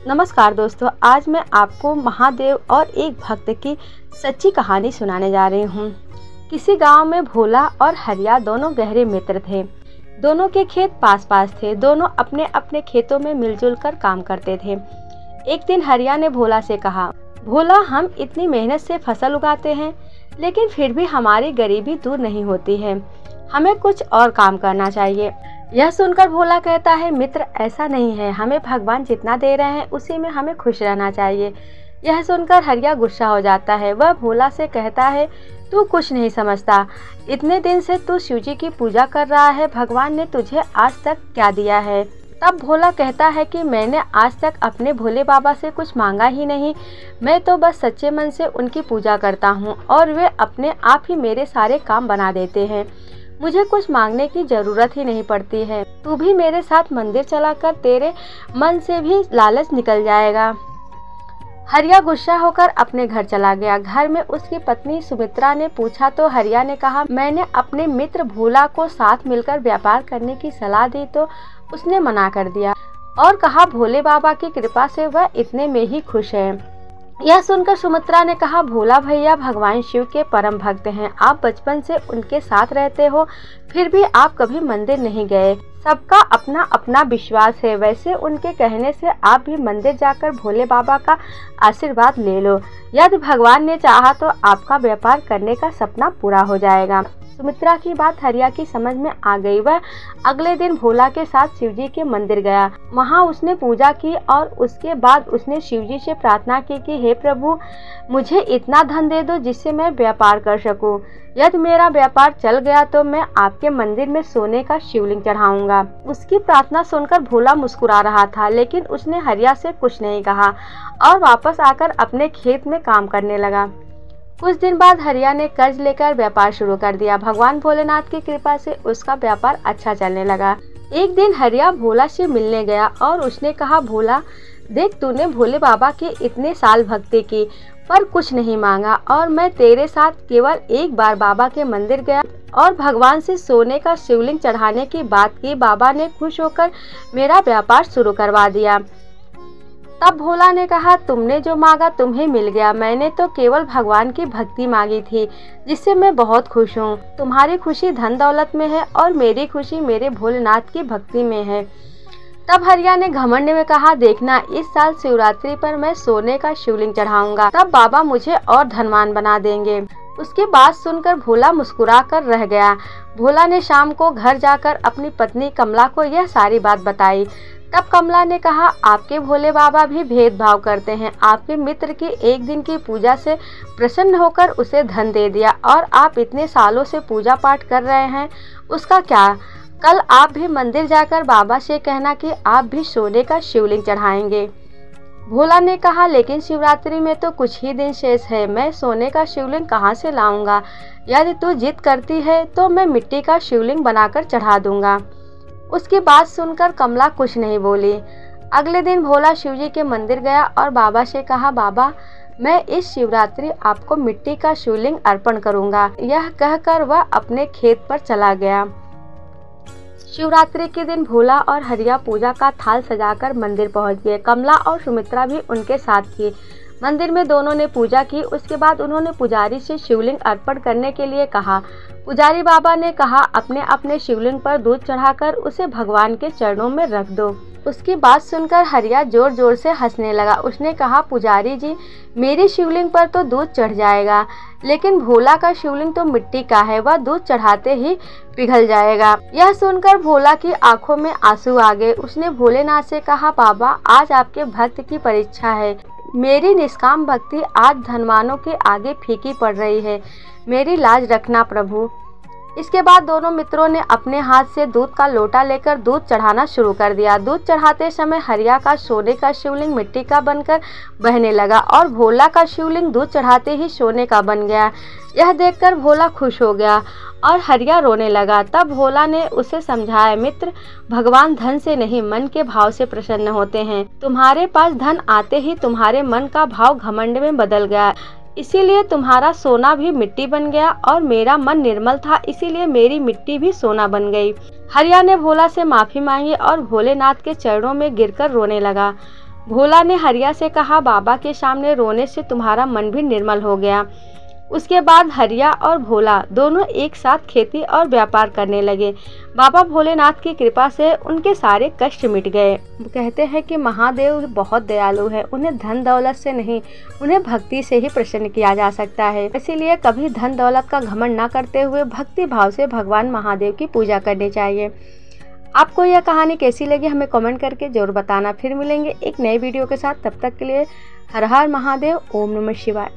नमस्कार दोस्तों, आज मैं आपको महादेव और एक भक्त की सच्ची कहानी सुनाने जा रही हूँ। किसी गांव में भोला और हरिया दोनों गहरे मित्र थे। दोनों के खेत पास पास थे। दोनों अपने अपने खेतों में मिलजुल कर काम करते थे। एक दिन हरिया ने भोला से कहा, भोला, हम इतनी मेहनत से फसल उगाते हैं, लेकिन फिर भी हमारी गरीबी दूर नहीं होती है। हमें कुछ और काम करना चाहिए। यह सुनकर भोला कहता है, मित्र, ऐसा नहीं है, हमें भगवान जितना दे रहे हैं उसी में हमें खुश रहना चाहिए। यह सुनकर हरिया गुस्सा हो जाता है। वह भोला से कहता है, तू कुछ नहीं समझता। इतने दिन से तू शिवजी की पूजा कर रहा है, भगवान ने तुझे आज तक क्या दिया है? तब भोला कहता है कि मैंने आज तक अपने भोले बाबा से कुछ मांगा ही नहीं। मैं तो बस सच्चे मन से उनकी पूजा करता हूँ और वे अपने आप ही मेरे सारे काम बना देते हैं। मुझे कुछ मांगने की जरूरत ही नहीं पड़ती है। तू भी मेरे साथ मंदिर चला कर, तेरे मन से भी लालच निकल जाएगा। हरिया गुस्सा होकर अपने घर चला गया। घर में उसकी पत्नी सुमित्रा ने पूछा तो हरिया ने कहा, मैंने अपने मित्र भोला को साथ मिलकर व्यापार करने की सलाह दी तो उसने मना कर दिया और कहा भोले बाबा की कृपा से वह इतने में ही खुश है। यह सुनकर सुमित्रा ने कहा, भोला भैया भगवान शिव के परम भक्त हैं। आप बचपन से उनके साथ रहते हो, फिर भी आप कभी मंदिर नहीं गए। सबका अपना अपना विश्वास है। वैसे उनके कहने से आप भी मंदिर जाकर भोले बाबा का आशीर्वाद ले लो। यदि भगवान ने चाहा तो आपका व्यापार करने का सपना पूरा हो जाएगा। सुमित्रा की बात हरिया की समझ में आ गई। वह अगले दिन भोला के साथ शिवजी के मंदिर गया। वहां उसने पूजा की और उसके बाद उसने शिवजी से प्रार्थना की कि हे प्रभु, मुझे इतना धन दे दो जिससे मैं व्यापार कर सकूं। यदि मेरा व्यापार चल गया तो मैं आपके मंदिर में सोने का शिवलिंग चढ़ाऊंगा। उसकी प्रार्थना सुनकर भोला मुस्कुरा रहा था, लेकिन उसने हरिया से कुछ नहीं कहा और वापस आकर अपने खेत में काम करने लगा। कुछ दिन बाद हरिया ने कर्ज लेकर व्यापार शुरू कर दिया। भगवान भोलेनाथ की कृपा से उसका व्यापार अच्छा चलने लगा। एक दिन हरिया भोला से मिलने गया और उसने कहा, भोला देख, तूने भोले बाबा की इतने साल भक्ति की पर कुछ नहीं मांगा और मैं तेरे साथ केवल एक बार बाबा के मंदिर गया और भगवान से सोने का शिवलिंग चढ़ाने की बात की। बाबा ने खुश होकर मेरा व्यापार शुरू करवा दिया। तब भोला ने कहा, तुमने जो मांगा तुम्हें मिल गया। मैंने तो केवल भगवान की भक्ति मांगी थी, जिससे मैं बहुत खुश हूँ। तुम्हारी खुशी धन दौलत में है और मेरी खुशी मेरे भोलेनाथ की भक्ति में है। तब हरिया ने घमंड में कहा, देखना, इस साल शिवरात्रि पर मैं सोने का शिवलिंग चढ़ाऊंगा, तब बाबा मुझे और धनवान बना देंगे। उसकी बात सुनकर भोला मुस्कुरा कर रह गया। भोला ने शाम को घर जाकर अपनी पत्नी कमला को यह सारी बात बताई। तब कमला ने कहा, आपके भोले बाबा भी भेदभाव करते हैं। आपके मित्र की एक दिन की पूजा से प्रसन्न होकर उसे धन दे दिया और आप इतने सालों से पूजा पाठ कर रहे हैं, उसका क्या? कल आप भी मंदिर जाकर बाबा से कहना कि आप भी सोने का शिवलिंग चढ़ाएंगे। भोला ने कहा, लेकिन शिवरात्रि में तो कुछ ही दिन शेष है, मैं सोने का शिवलिंग कहाँ से लाऊंगा? यदि तू जिद करती है तो मैं मिट्टी का शिवलिंग बनाकर चढ़ा दूंगा। उसकी बात सुनकर कमला कुछ नहीं बोली। अगले दिन भोला शिवजी के मंदिर गया और बाबा से कहा, बाबा, मैं इस शिवरात्रि आपको मिट्टी का शिवलिंग अर्पण करूंगा। यह कहकर वह अपने खेत पर चला गया। शिवरात्रि के दिन भोला और हरिया पूजा का थाल सजाकर मंदिर पहुंच गए। कमला और सुमित्रा भी उनके साथ थी। मंदिर में दोनों ने पूजा की। उसके बाद उन्होंने पुजारी से शिवलिंग अर्पण करने के लिए कहा। पुजारी बाबा ने कहा, अपने अपने शिवलिंग पर दूध चढ़ाकर उसे भगवान के चरणों में रख दो। उसकी बात सुनकर हरिया जोर जोर से हंसने लगा। उसने कहा, पुजारी जी, मेरी शिवलिंग पर तो दूध चढ़ जाएगा, लेकिन भोला का शिवलिंग तो मिट्टी का है, वह दूध चढ़ाते ही पिघल जाएगा। यह सुनकर भोला की आंखों में आंसू आ गए। उसने भोलेनाथ से कहा, बाबा, आज आपके भक्त की परीक्षा है। मेरी निष्काम भक्ति आज धनवानों के आगे फीकी पड़ रही है। मेरी लाज रखना प्रभु। इसके बाद दोनों मित्रों ने अपने हाथ से दूध का लोटा लेकर दूध चढ़ाना शुरू कर दिया। दूध चढ़ाते समय हरिया का सोने का शिवलिंग मिट्टी का बनकर बहने लगा और भोला का शिवलिंग दूध चढ़ाते ही सोने का बन गया। यह देखकर भोला खुश हो गया और हरिया रोने लगा। तब भोला ने उसे समझाया, मित्र, भगवान धन से नहीं मन के भाव से प्रसन्न होते हैं। तुम्हारे पास धन आते ही तुम्हारे मन का भाव घमंड में बदल गया, इसीलिए तुम्हारा सोना भी मिट्टी बन गया और मेरा मन निर्मल था, इसीलिए मेरी मिट्टी भी सोना बन गई। हरिया ने भोला से माफी मांगी और भोलेनाथ के चरणों में गिरकर रोने लगा। भोला ने हरिया से कहा, बाबा के सामने रोने से तुम्हारा मन भी निर्मल हो गया। उसके बाद हरिया और भोला दोनों एक साथ खेती और व्यापार करने लगे। बाबा भोलेनाथ की कृपा से उनके सारे कष्ट मिट गए। कहते हैं कि महादेव बहुत दयालु है, उन्हें धन दौलत से नहीं, उन्हें भक्ति से ही प्रसन्न किया जा सकता है। इसीलिए कभी धन दौलत का घमंड न करते हुए भक्ति भाव से भगवान महादेव की पूजा करनी चाहिए। आपको यह कहानी कैसी लगी हमें कमेंट करके जरूर बताना। फिर मिलेंगे एक नए वीडियो के साथ, तब तक के लिए हर हर महादेव, ओम नमः शिवाय।